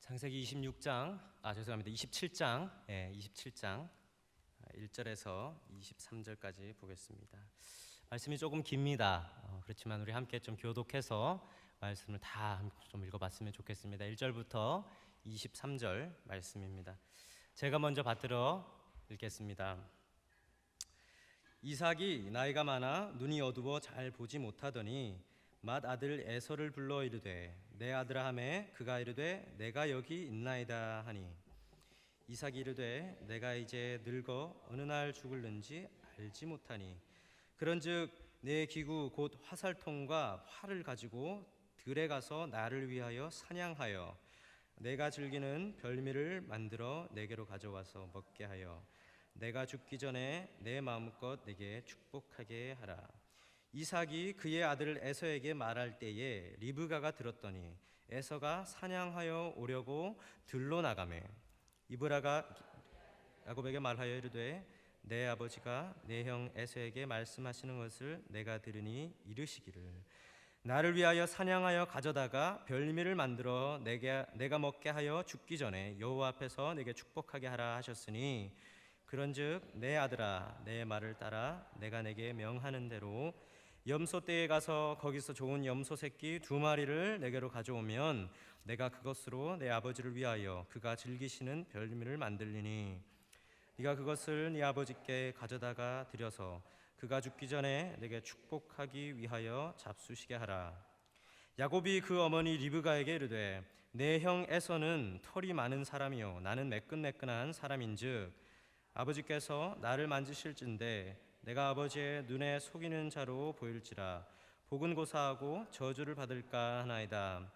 창세기 26장, 죄송합니다. 27장, 27장 1절에서 23절까지 보겠습니다. 말씀이 조금 깁니다. 그렇지만 우리 함께 좀 교독해서 말씀을 다 좀 읽어봤으면 좋겠습니다. 1절부터 23절 말씀입니다. 제가 먼저 받들어 읽겠습니다. 이삭이 나이가 많아 눈이 어두워 잘 보지 못하더니 맏아들 에서를 불러 이르되 내 아들아 하매 그가 이르되 내가 여기 있나이다 하니 이삭이 이르되 내가 이제 늙어 어느 날 죽을는지 알지 못하니 그런즉 내 기구 곧 화살통과 활을 가지고 들에 가서 나를 위하여 사냥하여 내가 즐기는 별미를 만들어 내게로 가져와서 먹게 하여 내가 죽기 전에 내 마음껏 내게 축복하게 하라. 이삭이 그의 아들 에서에게 말할 때에 리브가가 들었더니 에서가 사냥하여 오려고 들로 나가매 이브라가 야곱에게 말하여 이르되 내 아버지가 내 형 에서에게 말씀하시는 것을 내가 들으니 이르시기를 나를 위하여 사냥하여 가져다가 별미를 만들어 내가 먹게 하여 죽기 전에 여호와 앞에서 내게 축복하게 하라 하셨으니 그런즉 내 아들아 내 말을 따라 내가 내게 명하는 대로 염소떼에 가서 거기서 좋은 염소 새끼 2마리를 내게로 가져오면 내가 그것으로 내 아버지를 위하여 그가 즐기시는 별미를 만들리니 네가 그것을 네 아버지께 가져다가 드려서 그가 죽기 전에 내게 축복하기 위하여 잡수시게 하라. 야곱이 그 어머니 리브가에게 이르되 내 형 에서는 털이 많은 사람이요 나는 매끈매끈한 사람인즉 아버지께서 나를 만지실진데 내가 아버지의 눈에 속이는 자로 보일지라 복은 고사하고 저주를 받을까 하나이다.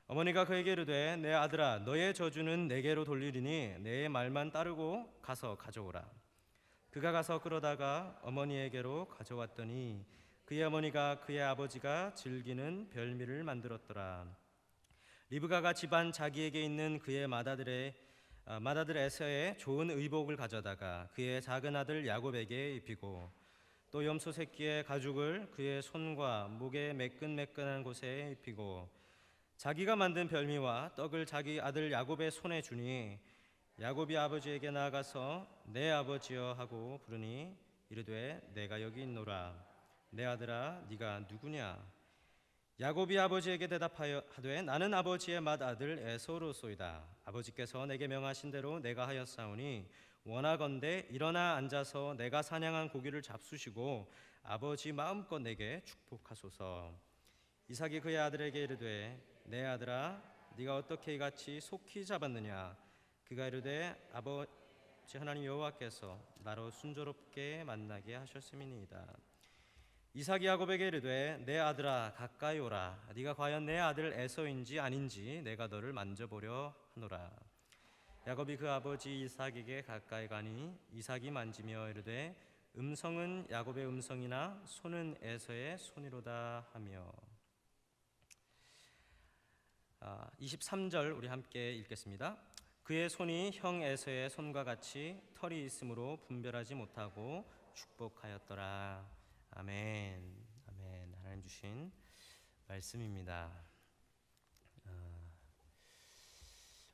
어머니가 그에게 이르되 내 아들아 너의 저주는 내게로 돌리리니 내 말만 따르고 가서 가져오라. 그가 가서 끌어다가 어머니에게로 가져왔더니 그의 어머니가 그의 아버지가 즐기는 별미를 만들었더라. 리브가가 집안 자기에게 있는 그의 맏아들 에서의 좋은 의복을 가져다가 그의 작은 아들 야곱에게 입히고 또 염소 새끼의 가죽을 그의 손과 목의 매끈매끈한 곳에 입히고 자기가 만든 별미와 떡을 자기 아들 야곱의 손에 주니 야곱이 아버지에게 나아가서 내 아버지여 하고 부르니 이르되 내가 여기 있노라. 내 아들아 네가 누구냐? 야곱이 아버지에게 대답하여 하되 나는 아버지의 맏아들 에서로소이다. 아버지께서 내게 명하신 대로 내가 하였사오니 원하건대 일어나 앉아서 내가 사냥한 고기를 잡수시고 아버지 마음껏 내게 축복하소서. 이삭이 그의 아들에게 이르되 내 아들아 네가 어떻게 이같이 속히 잡았느냐? 그가 이르되 아버지 하나님 여호와께서 나로 순조롭게 만나게 하셨음이니이다. 이삭이 야곱에게 이르되 내 아들아 가까이 오라. 네가 과연 내 아들 에서인지 아닌지 내가 너를 만져보려 하노라. 야곱이 그 아버지 이삭에게 가까이 가니 이삭이 만지며 이르되 음성은 야곱의 음성이나 손은 에서의 손이로다 하며 23절 우리 함께 읽겠습니다. 그의 손이 형 에서의 손과 같이 털이 있으므로 분별하지 못하고 축복하였더라. 아멘. 아멘. 하나님 주신 말씀입니다.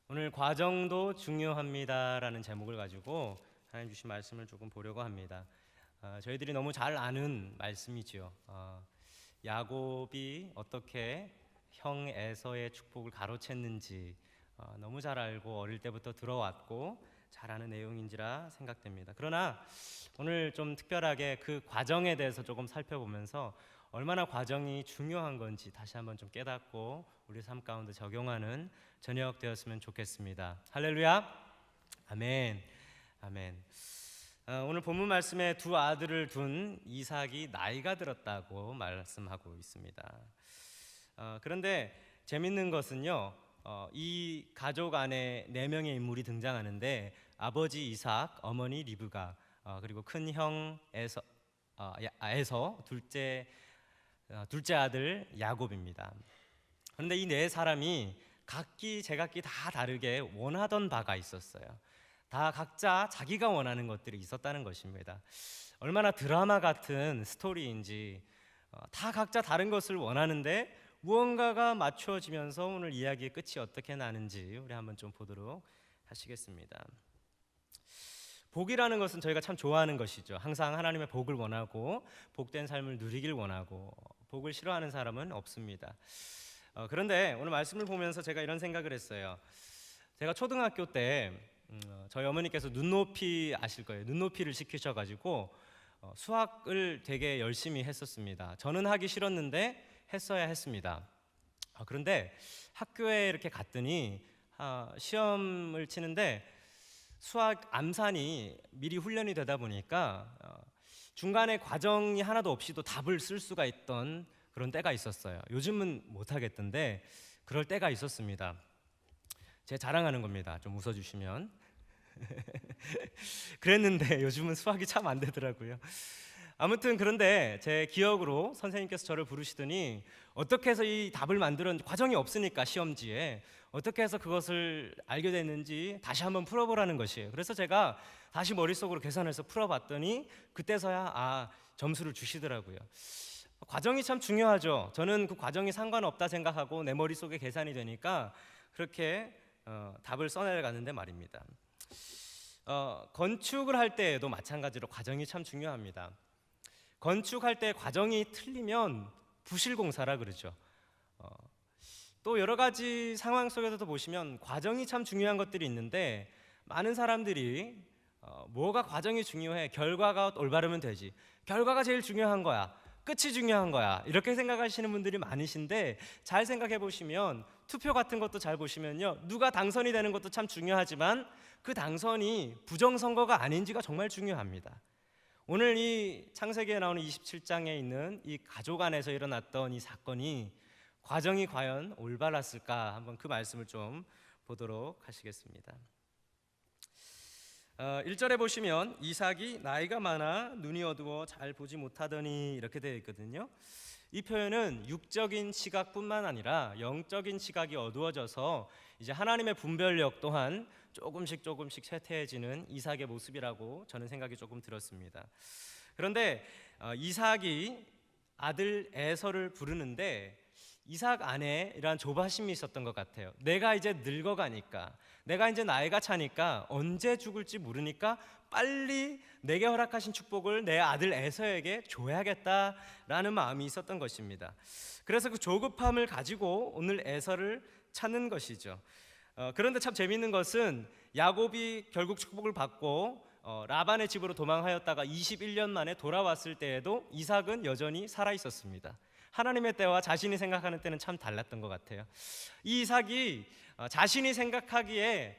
오늘 과정도 중요합니다라는 제목을 가지고 하나님 주신 말씀을 조금 보려고 합니다. 저희들이 너무 잘 아는 말씀이죠. 야곱이 어떻게 형 에서의 축복을 가로챘는지 너무 잘 알고 어릴 때부터 들어왔고 잘 아는 내용인지라 생각됩니다. 그러나 오늘 좀 특별하게 그 과정에 대해서 조금 살펴보면서 얼마나 과정이 중요한 건지 다시 한번 좀 깨닫고 우리 삶 가운데 적용하는 저녁 되었으면 좋겠습니다. 할렐루야. 아멘. 아멘. 오늘 본문 말씀에 2 아들을 둔 이삭이 나이가 들었다고 말씀하고 있습니다. 그런데 재밌는 것은요. 이 가족 안에 4명의 인물이 등장하는데 아버지 이삭, 어머니 리브가, 그리고 큰 형 에서, 둘째 아들 야곱입니다. 그런데 이 4사람이 각기 제각기 다 다르게 원하던 바가 있었어요. 다 각자 자기가 원하는 것들이 있었다는 것입니다. 얼마나 드라마 같은 스토리인지 다 각자 다른 것을 원하는데 무언가가 맞추어지면서 오늘 이야기의 끝이 어떻게 나는지 우리 한번 좀 보도록 하시겠습니다. 복이라는 것은 저희가 참 좋아하는 것이죠. 항상 하나님의 복을 원하고 복된 삶을 누리길 원하고 복을 싫어하는 사람은 없습니다. 그런데 오늘 말씀을 보면서 제가 이런 생각을 했어요. 제가 초등학교 때 저희 어머니께서 눈높이 아실 거예요. 눈높이를 시키셔가지고 수학을 되게 열심히 했었습니다. 저는 하기 싫었는데 했어야 했습니다. 그런데 학교에 이렇게 갔더니 시험을 치는데 수학 암산이 미리 훈련이 되다 보니까 중간에 과정이 하나도 없이도 답을 쓸 수가 있던 그런 때가 있었어요. 요즘은 못 하겠던데 그럴 때가 있었습니다. 제 자랑하는 겁니다. 좀 웃어주시면. 그랬는데 요즘은 수학이 참 안 되더라고요. 아무튼 그런데 제 기억으로 선생님께서 저를 부르시더니 어떻게 해서 이 답을 만들었는지, 과정이 없으니까 시험지에 어떻게 해서 그것을 알게 됐는지 다시 한번 풀어보라는 것이에요. 그래서 제가 다시 머릿속으로 계산해서 풀어봤더니 그때서야 점수를 주시더라고요. 과정이 참 중요하죠. 저는 그 과정이 상관없다 생각하고 내 머릿속에 계산이 되니까 그렇게 답을 써내려갔는데 말입니다. 건축을 할 때에도 마찬가지로 과정이 참 중요합니다. 건축할 때 과정이 틀리면 부실공사라 그러죠. 또 여러 가지 상황 속에서도 보시면 과정이 참 중요한 것들이 있는데 많은 사람들이 뭐가 과정이 중요해? 결과가 올바르면 되지. 결과가 제일 중요한 거야. 끝이 중요한 거야. 이렇게 생각하시는 분들이 많으신데 잘 생각해 보시면 투표 같은 것도 잘 보시면요. 누가 당선이 되는 것도 참 중요하지만 그 당선이 부정선거가 아닌지가 정말 중요합니다. 오늘 이 창세기에 나오는 27장에 있는 이 가족 안에서 일어났던 이 사건이 과정이 과연 올바랐을까 한번 그 말씀을 좀 보도록 하시겠습니다. 1절에 보시면 이삭이 나이가 많아 눈이 어두워 잘 보지 못하더니 이렇게 되어 있거든요. 이 표현은 육적인 시각뿐만 아니라 영적인 시각이 어두워져서 이제 하나님의 분별력 또한 조금씩 쇠퇴해지는 이삭의 모습이라고 저는 생각이 조금 들었습니다. 그런데 이삭이 아들 에서를 부르는데 이삭 안에 이러한 조바심이 있었던 것 같아요. 내가 이제 늙어가니까, 내가 이제 나이가 차니까, 언제 죽을지 모르니까 빨리 내게 허락하신 축복을 내 아들 에서에게 줘야겠다라는 마음이 있었던 것입니다. 그래서 그 조급함을 가지고 오늘 에서를 찾는 것이죠. 그런데 참 재미있는 것은 야곱이 결국 축복을 받고 라반의 집으로 도망하였다가 21년 만에 돌아왔을 때에도 이삭은 여전히 살아 있었습니다. 하나님의 때와 자신이 생각하는 때는 참 달랐던 것 같아요. 이 이삭이 자신이 생각하기에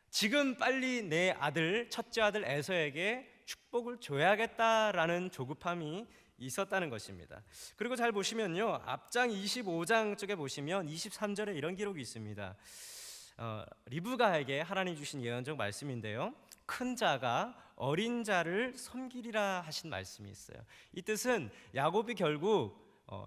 지금 빨리 내 아들, 첫째 아들 에서에게 축복을 줘야겠다라는 조급함이 있었다는 것입니다. 그리고 잘 보시면요, 앞장 25장 쪽에 보시면 23절에 이런 기록이 있습니다. 리브가에게 하나님 주신 예언적 말씀인데요, 큰 자가 어린 자를 섬기리라 하신 말씀이 있어요. 이 뜻은 야곱이 결국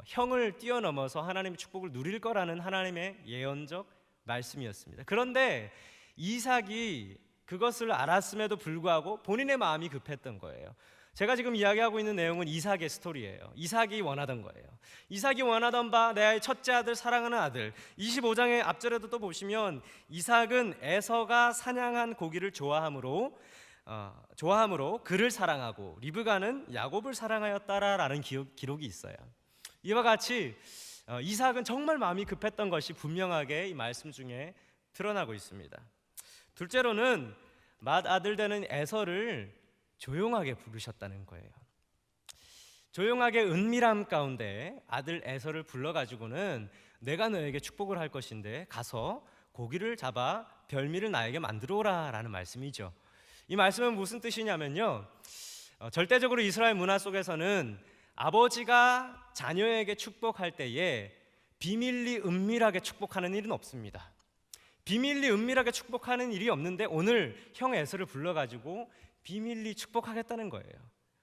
형을 뛰어넘어서 하나님의 축복을 누릴 거라는 하나님의 예언적 말씀이었습니다. 그런데 이삭이 그것을 알았음에도 불구하고 본인의 마음이 급했던 거예요. 제가 지금 이야기하고 있는 내용은 이삭의 스토리예요. 이삭이 원하던 거예요. 이삭이 원하던 바 내 첫째 아들, 사랑하는 아들. 25장의 앞절에도 또 보시면 이삭은 에서가 사냥한 고기를 좋아함으로 그를 사랑하고 리브가는 야곱을 사랑하였다라는 기록이 있어요. 이와 같이 이삭은 정말 마음이 급했던 것이 분명하게 이 말씀 중에 드러나고 있습니다. 둘째로는 맏아들 되는 에서를 조용하게 부르셨다는 거예요. 조용하게 은밀함 가운데 아들 에서를 불러가지고는 내가 너에게 축복을 할 것인데 가서 고기를 잡아 별미를 나에게 만들어 오라 라는 말씀이죠. 이 말씀은 무슨 뜻이냐면요, 절대적으로 이스라엘 문화 속에서는 아버지가 자녀에게 축복할 때에 비밀리 은밀하게 축복하는 일은 없습니다. 비밀리 은밀하게 축복하는 일이 없는데 오늘 형 에서를 불러가지고 비밀리 축복하겠다는 거예요.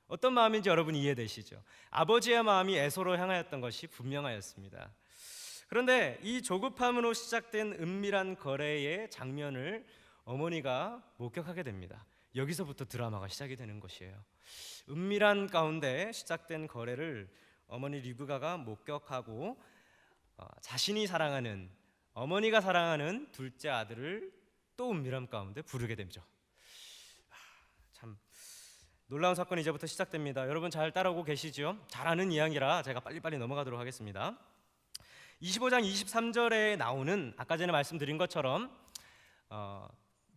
어떤 마음인지 여러분이 이해되시죠? 아버지의 마음이 에서로 향하였던 것이 분명하였습니다. 그런데 이 조급함으로 시작된 은밀한 거래의 장면을 어머니가 목격하게 됩니다. 여기서부터 드라마가 시작이 되는 것이에요. 은밀한 가운데 시작된 거래를 어머니 리브가가 목격하고 자신이 사랑하는 어머니가 사랑하는 둘째 아들을 또 은밀함 가운데 부르게 되죠. 참 놀라운 사건이 이제부터 시작됩니다. 여러분 잘 따라오고 계시죠? 잘 아는 이야기라 제가 빨리빨리 넘어가도록 하겠습니다. 25장 23절에 나오는 아까 전에 말씀드린 것처럼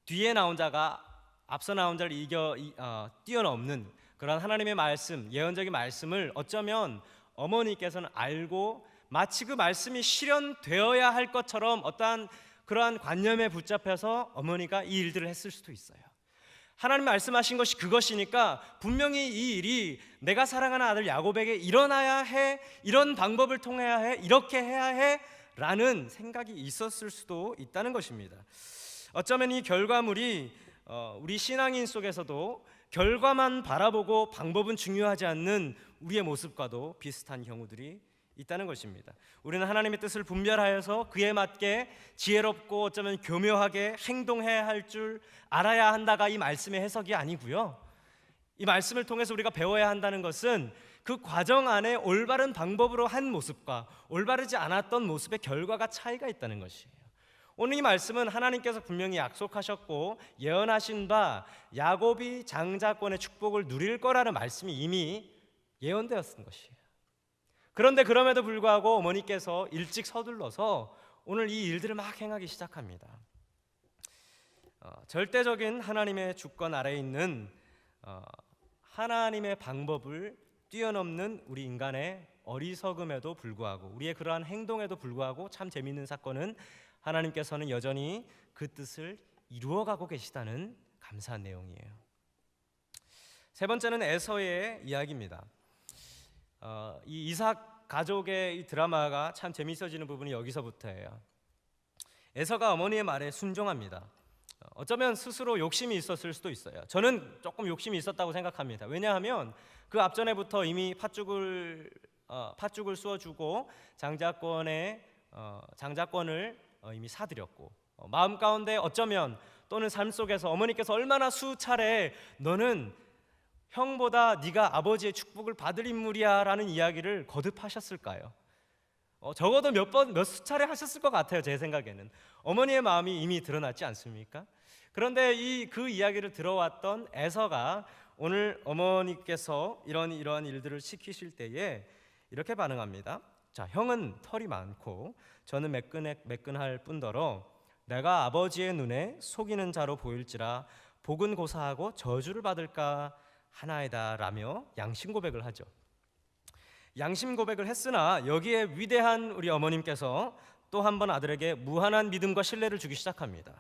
뒤에 나온 자가 앞서 나온 자를 뛰어넘는 그런 하나님의 말씀, 예언적인 말씀을 어쩌면 어머니께서는 알고 마치 그 말씀이 실현되어야 할 것처럼 어떠한 그러한 관념에 붙잡혀서 어머니가 이 일들을 했을 수도 있어요. 하나님 말씀하신 것이 그것이니까 분명히 이 일이 내가 사랑하는 아들 야곱에게 일어나야 해, 이런 방법을 통해야 해, 이렇게 해야 해 라는 생각이 있었을 수도 있다는 것입니다. 어쩌면 이 결과물이 우리 신앙인 속에서도 결과만 바라보고 방법은 중요하지 않는 우리의 모습과도 비슷한 경우들이 있다는 것입니다. 우리는 하나님의 뜻을 분별하여서 그에 맞게 지혜롭고 어쩌면 교묘하게 행동해야 할 줄 알아야 한다가 이 말씀의 해석이 아니고요. 이 말씀을 통해서 우리가 배워야 한다는 것은 그 과정 안에 올바른 방법으로 한 모습과 올바르지 않았던 모습의 결과가 차이가 있다는 것이에요. 오늘 이 말씀은 하나님께서 분명히 약속하셨고 예언하신 바 야곱이 장자권의 축복을 누릴 거라는 말씀이 이미 예언되었던 것이에요. 그런데 그럼에도 불구하고 어머니께서 일찍 서둘러서 오늘 이 일들을 막 행하기 시작합니다. 절대적인 하나님의 주권 아래에 있는 하나님의 방법을 뛰어넘는 우리 인간의 어리석음에도 불구하고 우리의 그러한 행동에도 불구하고 참 재미있는 사건은 하나님께서는 여전히 그 뜻을 이루어가고 계시다는 감사한 내용이에요. 세 번째는 에서의 이야기입니다. 이 이삭 가족의 이 드라마가 참 재미있어지는 부분이 여기서부터예요. 에서가 어머니의 말에 순종합니다. 어쩌면 스스로 욕심이 있었을 수도 있어요. 저는 조금 욕심이 있었다고 생각합니다. 왜냐하면 그 앞전에부터 이미 팥죽을 쏘아주고 장자권을 이미 사드렸고 마음 가운데 어쩌면 또는 삶 속에서 어머니께서 얼마나 수차례 너는 형보다 네가 아버지의 축복을 받을 인물이야 라는 이야기를 거듭하셨을까요? 적어도 몇 수차례 하셨을 것 같아요. 제 생각에는 어머니의 마음이 이미 드러났지 않습니까? 그런데 그 이야기를 들어왔던 에서가 오늘 어머니께서 이러한 일들을 시키실 때에 이렇게 반응합니다. 자, 형은 털이 많고 저는 매끈할 뿐더러 내가 아버지의 눈에 속이는 자로 보일지라 복은 고사하고 저주를 받을까 하나이다 라며 양심 고백을 하죠. 양심 고백을 했으나 여기에 위대한 우리 어머님께서 또 한 번 아들에게 무한한 믿음과 신뢰를 주기 시작합니다.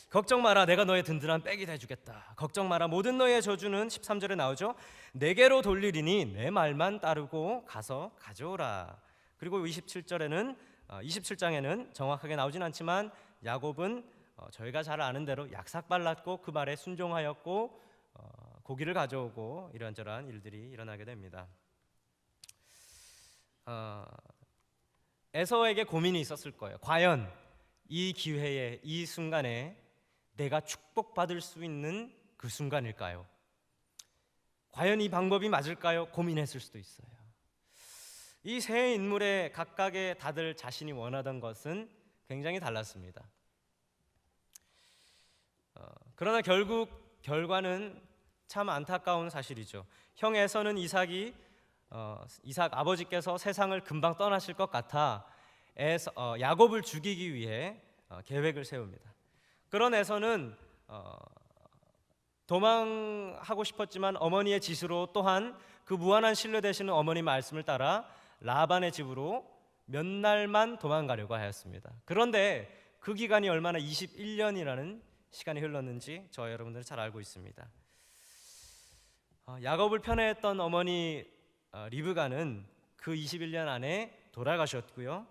걱정 마라, 내가 너의 든든한 백이 돼주겠다. 걱정 마라, 모든 너의 저주는 13절에 나오죠. 내게로 돌리리니 내 말만 따르고 가서 가져오라. 그리고 27장에는 정확하게 나오진 않지만 야곱은 저희가 잘 아는 대로 약삭 발랐고 그 말에 순종하였고 고기를 가져오고 이런저런 일들이 일어나게 됩니다. 에서에게 고민이 있었을 거예요. 과연 이 기회에 이 순간에 내가 축복받을 수 있는 그 순간일까요? 과연 이 방법이 맞을까요? 고민했을 수도 있어요. 이 세 인물의 각각의 다들 자신이 원하던 것은 굉장히 달랐습니다. 그러나 결국 결과는 참 안타까운 사실이죠. 형 에서는 이삭 아버지께서 세상을 금방 떠나실 것 같아 야곱을 죽이기 위해 계획을 세웁니다. 그런 에서는 도망하고 싶었지만 어머니의 지시로 또한 그 무한한 신뢰 되시는 어머니 말씀을 따라 라반의 집으로 몇 날만 도망가려고 하였습니다. 그런데 그 기간이 얼마나 21년이라는 시간이 흘렀는지 저 여러분들은 잘 알고 있습니다. 야곱을 편애했던 어머니 리브가는 그 21년 안에 돌아가셨고요.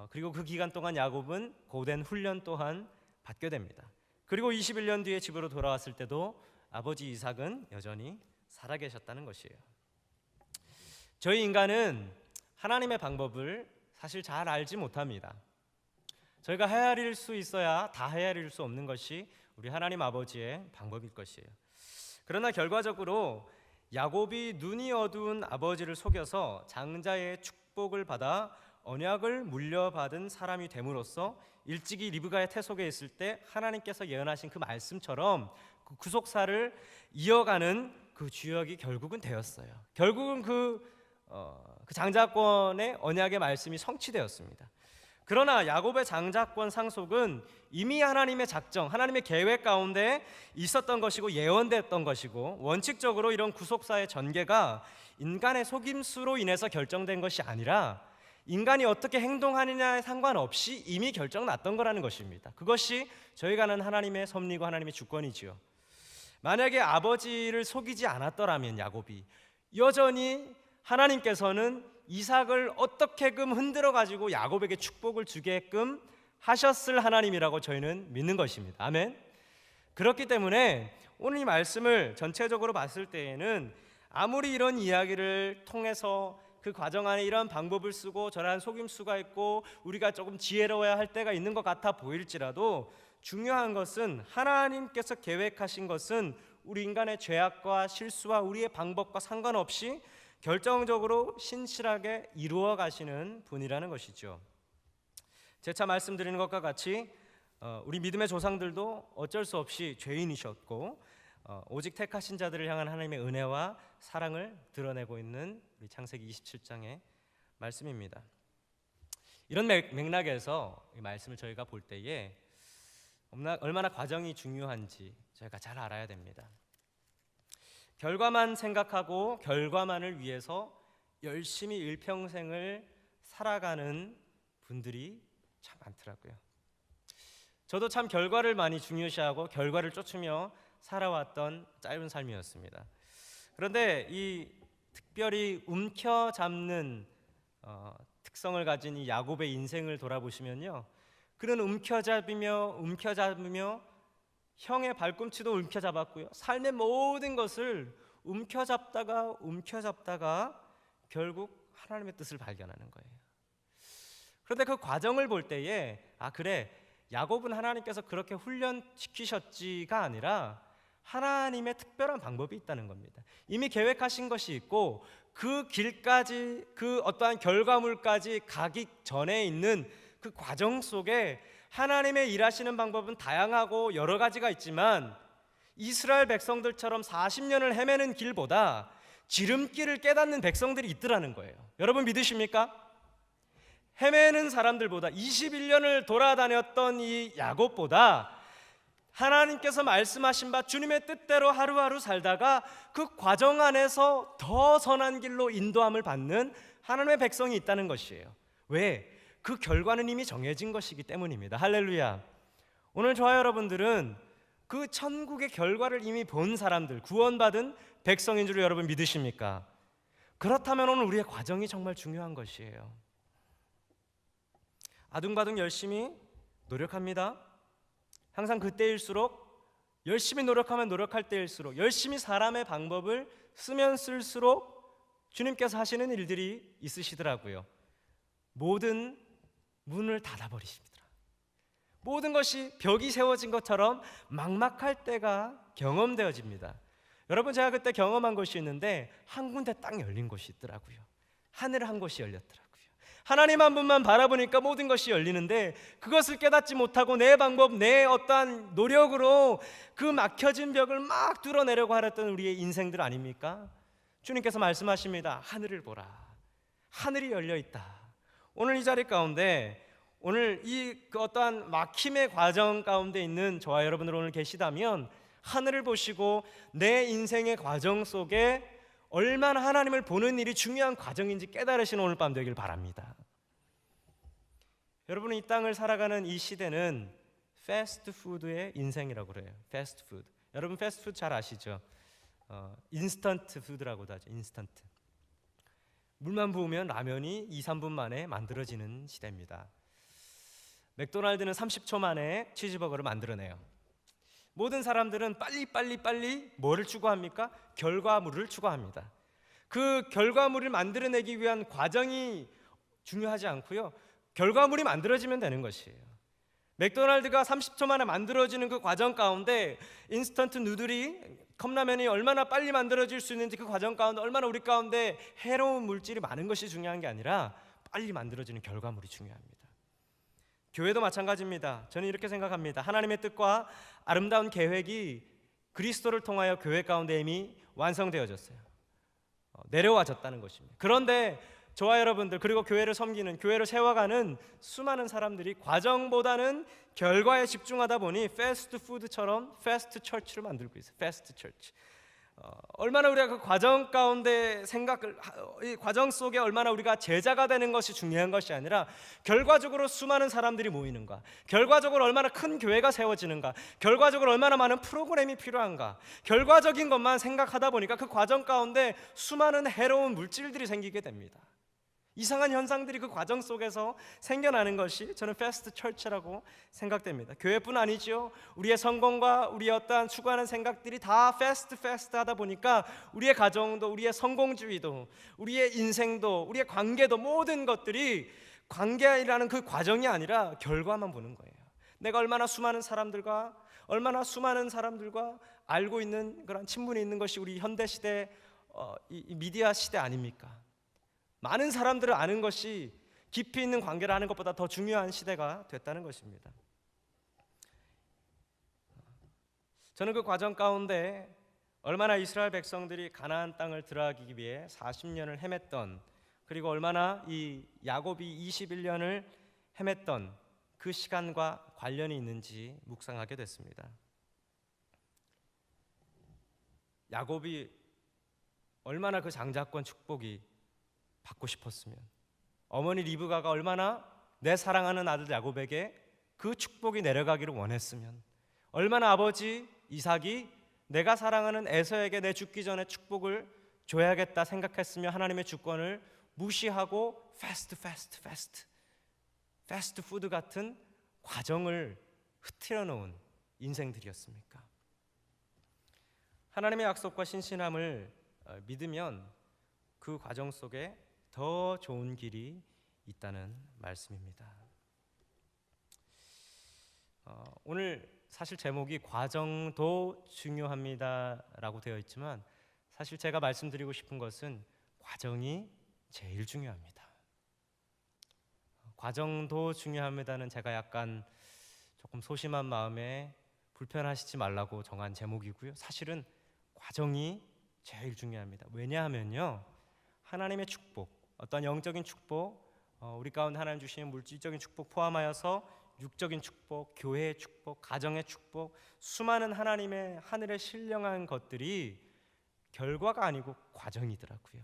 그리고 그 기간 동안 야곱은 고된 훈련 또한 받게 됩니다. 그리고 21년 뒤에 집으로 돌아왔을 때도 아버지 이삭은 여전히 살아계셨다는 것이에요. 저희 인간은 하나님의 방법을 사실 잘 알지 못합니다. 저희가 헤아릴 수 있어야 다 헤아릴 수 없는 것이 우리 하나님 아버지의 방법일 것이에요. 그러나 결과적으로 야곱이 눈이 어두운 아버지를 속여서 장자의 축복을 받아 언약을 물려받은 사람이 됨으로써 일찍이 리브가의 태속에 있을 때 하나님께서 예언하신 그 말씀처럼 그 구속사를 이어가는 그 주역이 결국은 되었어요. 결국은 그 장자권의 언약의 말씀이 성취되었습니다. 그러나 야곱의 장자권 상속은 이미 하나님의 작정, 하나님의 계획 가운데 있었던 것이고 예언됐던 것이고, 원칙적으로 이런 구속사의 전개가 인간의 속임수로 인해서 결정된 것이 아니라 인간이 어떻게 행동하느냐에 상관없이 이미 결정났던 거라는 것입니다. 그것이 저희가 아는 하나님의 섭리고 하나님의 주권이지요. 만약에 아버지를 속이지 않았더라면 야곱이 여전히 하나님께서는 이삭을 어떻게끔 흔들어 가지고 야곱에게 축복을 주게끔 하셨을 하나님이라고 저희는 믿는 것입니다. 아멘. 그렇기 때문에 오늘 이 말씀을 전체적으로 봤을 때에는 아무리 이런 이야기를 통해서 그 과정 안에 이런 방법을 쓰고 저러한 속임수가 있고 우리가 조금 지혜로워야 할 때가 있는 것 같아 보일지라도, 중요한 것은 하나님께서 계획하신 것은 우리 인간의 죄악과 실수와 우리의 방법과 상관없이 결정적으로 신실하게 이루어 가시는 분이라는 것이죠. 재차 말씀드리는 것과 같이 우리 믿음의 조상들도 어쩔 수 없이 죄인이셨고 오직 택하신 자들을 향한 하나님의 은혜와 사랑을 드러내고 있는 우리 창세기 27장의 말씀입니다. 이런 맥락에서 이 말씀을 저희가 볼 때에 얼마나 과정이 중요한지 저희가 잘 알아야 됩니다. 결과만 생각하고 결과만을 위해서 열심히 일평생을 살아가는 분들이 참 많더라고요. 저도 참 결과를 많이 중요시하고 결과를 쫓으며 살아왔던 짧은 삶이었습니다. 그런데 이 특별히 움켜잡는 특성을 가진 이 야곱의 인생을 돌아보시면요, 그는 움켜잡으며 형의 발꿈치도 움켜잡았고요, 삶의 모든 것을 움켜잡다가 결국 하나님의 뜻을 발견하는 거예요. 그런데 그 과정을 볼 때에 그래, 야곱은 하나님께서 그렇게 훈련시키셨지가 아니라 하나님의 특별한 방법이 있다는 겁니다. 이미 계획하신 것이 있고 그 길까지, 그 어떠한 결과물까지 가기 전에 있는 그 과정 속에 하나님의 일하시는 방법은 다양하고 여러 가지가 있지만 이스라엘 백성들처럼 40년을 헤매는 길보다 지름길을 깨닫는 백성들이 있더라는 거예요. 여러분 믿으십니까? 헤매는 사람들보다, 21년을 돌아다녔던 이 야곱보다 하나님께서 말씀하신 바 주님의 뜻대로 하루하루 살다가 그 과정 안에서 더 선한 길로 인도함을 받는 하나님의 백성이 있다는 것이에요. 왜? 그 결과는 이미 정해진 것이기 때문입니다. 할렐루야. 오늘 저와 여러분들은 그 천국의 결과를 이미 본 사람들, 구원받은 백성인 줄 여러분 믿으십니까? 그렇다면 오늘 우리의 과정이 정말 중요한 것이에요. 아둥바둥 열심히 노력합니다. 항상 그때일수록, 열심히 노력하면 노력할 때일수록, 열심히 사람의 방법을 쓰면 쓸수록 주님께서 하시는 일들이 있으시더라고요. 모든 문을 닫아버리십니다. 모든 것이 벽이 세워진 것처럼 막막할 때가 경험되어집니다. 여러분, 제가 그때 경험한 것이 있는데 한 군데 딱 열린 곳이 있더라고요. 하늘 한 곳이 열렸더라고요. 하나님 한 분만 바라보니까 모든 것이 열리는데 그것을 깨닫지 못하고 내 방법, 내 어떠한 노력으로 그 막혀진 벽을 막 뚫어내려고 하랬던 우리의 인생들 아닙니까? 주님께서 말씀하십니다. 하늘을 보라. 하늘이 열려 있다. 오늘 이 자리 가운데, 오늘 그 어떠한 막힘의 과정 가운데 있는 저와 여러분들 오늘 계시다면 하늘을 보시고 내 인생의 과정 속에 얼마나 하나님을 보는 일이 중요한 과정인지 깨달으시는 오늘 밤 되길 바랍니다. 여러분, 이 땅을 살아가는 이 시대는 패스트푸드의 인생이라고 그래요. 패스트푸드. 여러분 패스트푸드 잘 아시죠? 인스턴트 푸드라고도 하죠. 인스턴트. 물만 부으면 라면이 2-3분 만에 만들어지는 시대입니다. 맥도날드는 30초 만에 치즈버거를 만들어내요. 모든 사람들은 빨리 뭐를 추구합니까? 결과물을 추구합니다. 그 결과물을 만들어내기 위한 과정이 중요하지 않고요, 결과물이 만들어지면 되는 것이에요. 맥도날드가 30초 만에 만들어지는 그 과정 가운데 인스턴트 누들이, 컵라면이 얼마나 빨리 만들어질 수 있는지 그 과정 가운데 얼마나 우리 가운데 해로운 물질이 많은 것이 중요한 게 아니라 빨리 만들어지는 결과물이 중요합니다. 교회도 마찬가지입니다. 저는 이렇게 생각합니다. 하나님의 뜻과 아름다운 계획이 그리스도를 통하여 교회 가운데 이미 완성되어졌어요. 내려와졌다는 것입니다. 그런데 저와 여러분들 그리고 교회를 섬기는, 교회를 세워가는 수많은 사람들이 과정보다는 결과에 집중하다 보니 패스트푸드처럼 패스트 처치를 만들고 있어요. 패스트 처치. 얼마나 우리가 그 과정 가운데 이 과정 속에 얼마나 우리가 제자가 되는 것이 중요한 것이 아니라 결과적으로 수많은 사람들이 모이는가, 결과적으로 얼마나 큰 교회가 세워지는가, 결과적으로 얼마나 많은 프로그램이 필요한가, 결과적인 것만 생각하다 보니까 그 과정 가운데 수많은 해로운 물질들이 생기게 됩니다. 이상한 현상들이 그 과정 속에서 생겨나는 것이 저는 패스트 처치라고 생각됩니다. 교회뿐 아니죠. 우리의 성공과 우리의 어떠한 추구하는 생각들이 다 패스트 하다 보니까 우리의 가정도, 우리의 성공주의도, 우리의 인생도, 우리의 관계도, 모든 것들이 관계라는 그 과정이 아니라 결과만 보는 거예요. 내가 얼마나 수많은 사람들과 알고 있는 그런 친분이 있는 것이 우리 현대 시대 이 미디어 시대 아닙니까? 많은 사람들을 아는 것이 깊이 있는 관계를 하는 것보다 더 중요한 시대가 됐다는 것입니다. 저는 그 과정 가운데 얼마나 이스라엘 백성들이 가나안 땅을 들어가기 위해 40년을 헤맸던, 그리고 얼마나 이 야곱이 21년을 헤맸던 그 시간과 관련이 있는지 묵상하게 됐습니다. 야곱이 얼마나 그 장자권 축복이 받고 싶었으면, 어머니 리브가가 얼마나 내 사랑하는 아들 야곱에게 그 축복이 내려가기를 원했으면, 얼마나 아버지 이삭이 내가 사랑하는 에서에게 내 죽기 전에 축복을 줘야겠다 생각했으며 하나님의 주권을 무시하고 패스트푸드 같은 과정을 흐트려 놓은 인생들이었습니까? 하나님의 약속과 신실함을 믿으면 그 과정 속에 더 좋은 길이 있다는 말씀입니다. 오늘 사실 제목이 과정도 중요합니다라고 되어 있지만 사실 제가 말씀드리고 싶은 것은 과정이 제일 중요합니다. 과정도 중요합니다는 제가 약간 조금 소심한 마음에 불편하시지 말라고 정한 제목이고요. 사실은 과정이 제일 중요합니다. 왜냐하면요, 하나님의 축복, 어떤 영적인 축복, 우리 가운데 하나님 주시는 물질적인 축복 포함하여서 육적인 축복, 교회의 축복, 가정의 축복, 수많은 하나님의 하늘에 신령한 것들이 결과가 아니고 과정이더라고요.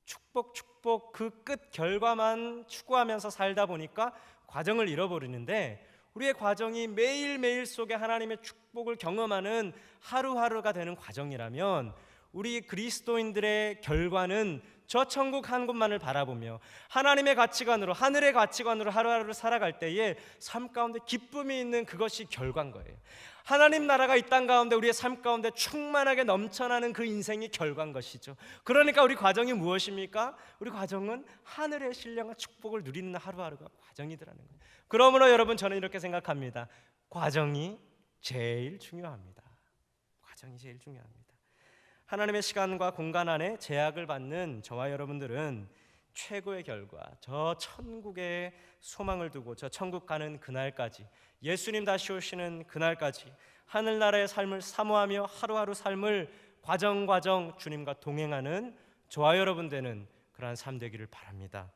축복 그 끝 결과만 추구하면서 살다 보니까 과정을 잃어버리는데, 우리의 과정이 매일매일 속에 하나님의 축복을 경험하는 하루하루가 되는 과정이라면 우리 그리스도인들의 결과는 저 천국 한 곳만을 바라보며 하나님의 가치관으로, 하늘의 가치관으로 하루하루를 살아갈 때에 삶 가운데 기쁨이 있는 그것이 결과인 거예요. 하나님 나라가 이 땅 가운데 우리의 삶 가운데 충만하게 넘쳐나는 그 인생이 결과인 것이죠. 그러니까 우리 과정이 무엇입니까? 우리 과정은 하늘의 신령한 축복을 누리는 하루하루가 과정이더라는 거예요. 그러므로 여러분, 저는 이렇게 생각합니다. 과정이 제일 중요합니다. 과정이 제일 중요합니다. 하나님의 시간과 공간 안에 제약을 받는 저와 여러분들은 최고의 결과, 저 천국에 소망을 두고 저 천국 가는 그날까지, 예수님 다시 오시는 그날까지 하늘나라의 삶을 사모하며 하루하루 삶을 과정 주님과 동행하는 저와 여러분 되는 그러한 삶 되기를 바랍니다.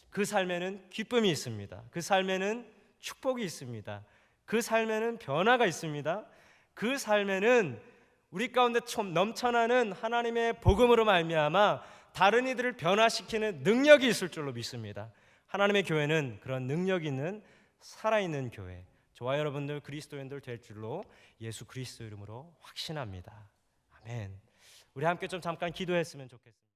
그 삶에는 기쁨이 있습니다. 그 삶에는 축복이 있습니다. 그 삶에는 변화가 있습니다. 그 삶에는 우리 가운데 넘쳐나는 하나님의 복음으로 말미암아 다른 이들을 변화시키는 능력이 있을 줄로 믿습니다. 하나님의 교회는 그런 능력 있는 살아있는 교회, 저와 여러분들 그리스도인들 될 줄로 예수 그리스도 이름으로 확신합니다. 아멘. 우리 함께 좀 잠깐 기도했으면 좋겠습니다.